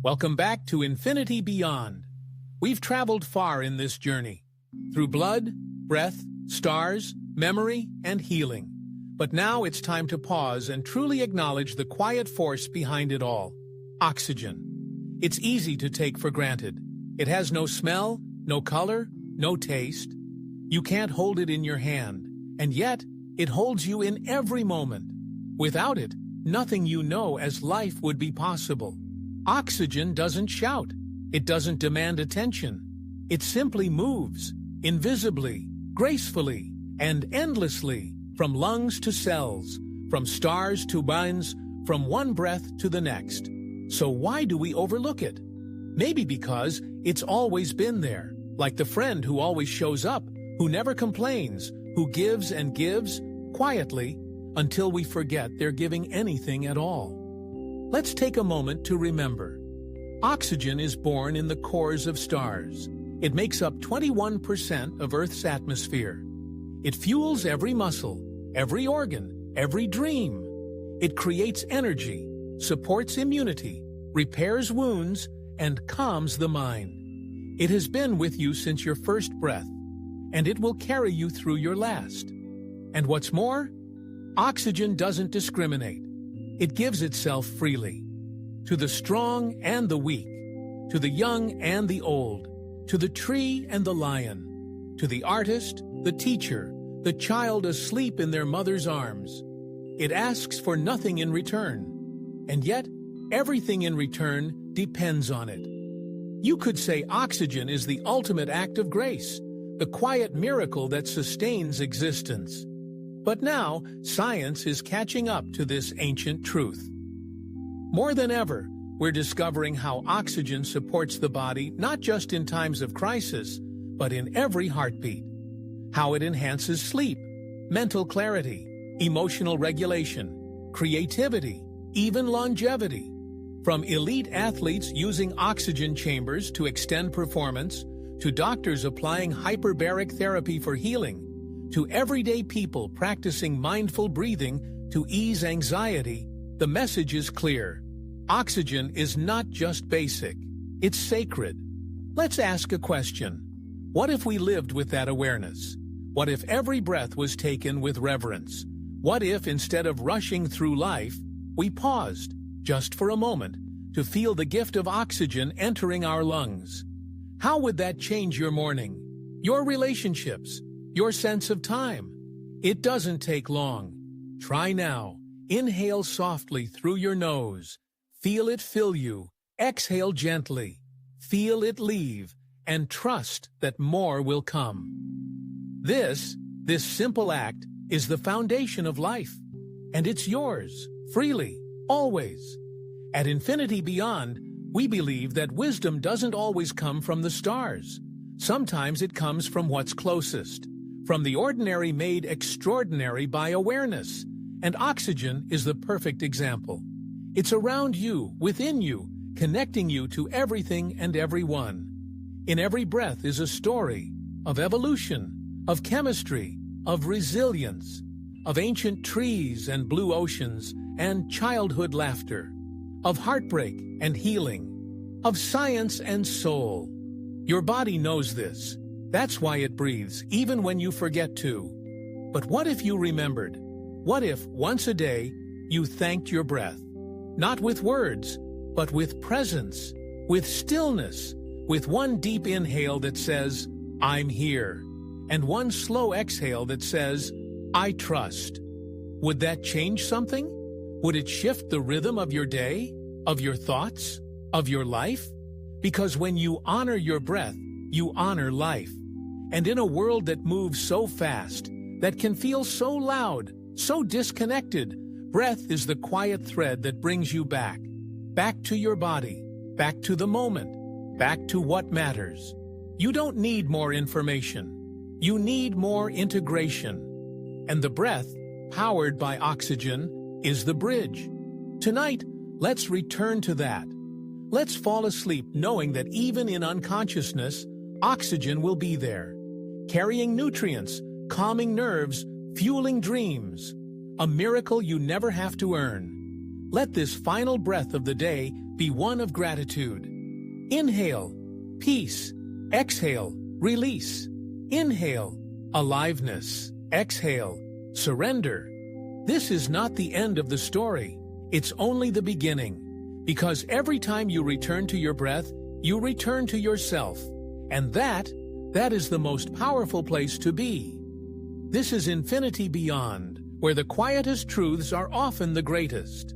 Welcome back to Infinity Beyond. We've traveled far in this journey, through blood, breath, stars, memory, and healing. But now it's time to pause and truly acknowledge the quiet force behind it all: oxygen. It's easy to take for granted. It has no smell, no color, no taste. You can't hold it in your hand, and yet it holds you in every moment. Without it, nothing you know as life would be possible. Oxygen doesn't shout. It doesn't demand attention. It simply moves, invisibly, gracefully, and endlessly, from lungs to cells, from stars to buns, from one breath to the next. So why do we overlook it? Maybe because it's always been there, like the friend who always shows up, who never complains, who gives and gives, quietly, until we forget they're giving anything at all. Let's take a moment to remember. Oxygen is born in the cores of stars. It makes up 21% of Earth's atmosphere. It fuels every muscle, every organ, every dream. It creates energy, supports immunity, repairs wounds, and calms the mind. It has been with you since your first breath, and it will carry you through your last. And what's more, oxygen doesn't discriminate. It gives itself freely. To the strong and the weak, to the young and the old, to the tree and the lion, to the artist, the teacher, the child asleep in their mother's arms. It asks for nothing in return, and yet everything in return depends on it. You could say oxygen is the ultimate act of grace, the quiet miracle that sustains existence. But now, science is catching up to this ancient truth. More than ever, we're discovering how oxygen supports the body not just in times of crisis, but in every heartbeat. How it enhances sleep, mental clarity, emotional regulation, creativity, even longevity. From elite athletes using oxygen chambers to extend performance, to doctors applying hyperbaric therapy for healing, to everyday people practicing mindful breathing to ease anxiety, the message is clear. Oxygen is not just basic, it's sacred. Let's ask a question. What if we lived with that awareness? What if every breath was taken with reverence? What if, instead of rushing through life, we paused, just for a moment, to feel the gift of oxygen entering our lungs? How would that change your morning, your relationships, your sense of time? It doesn't take long. Try now. Inhale softly through your nose. Feel it fill you. Exhale gently. Feel it leave, and trust that more will come. This simple act is the foundation of life, and it's yours, freely, always. At Infinity Beyond, we believe that wisdom doesn't always come from the stars. Sometimes it comes from what's closest, from the ordinary made extraordinary by awareness, and oxygen is the perfect example. It's around you, within you, connecting you to everything and everyone. In every breath is a story of evolution, of chemistry, of resilience, of ancient trees and blue oceans and childhood laughter, of heartbreak and healing, of science and soul. Your body knows this. That's why it breathes, even when you forget to. But what if you remembered? What if, once a day, you thanked your breath? Not with words, but with presence, with stillness, with one deep inhale that says, "I'm here," and one slow exhale that says, "I trust." Would that change something? Would it shift the rhythm of your day, of your thoughts, of your life? Because when you honor your breath, you honor life. And in a world that moves so fast, that can feel so loud, so disconnected, breath is the quiet thread that brings you back. Back to your body, back to the moment, back to what matters. You don't need more information. You need more integration. And the breath, powered by oxygen, is the bridge. Tonight, let's return to that. Let's fall asleep knowing that even in unconsciousness, oxygen will be there, carrying nutrients, calming nerves, fueling dreams. A miracle you never have to earn. Let this final breath of the day be be one of gratitude. Inhale, peace. Exhale, release. Inhale, aliveness. Exhale, surrender. This is not the end of the story. It's only the beginning. Because every time you return to your breath, you return to yourself. And that is the most powerful place to be. This is Infinity Beyond, where the quietest truths are often the greatest.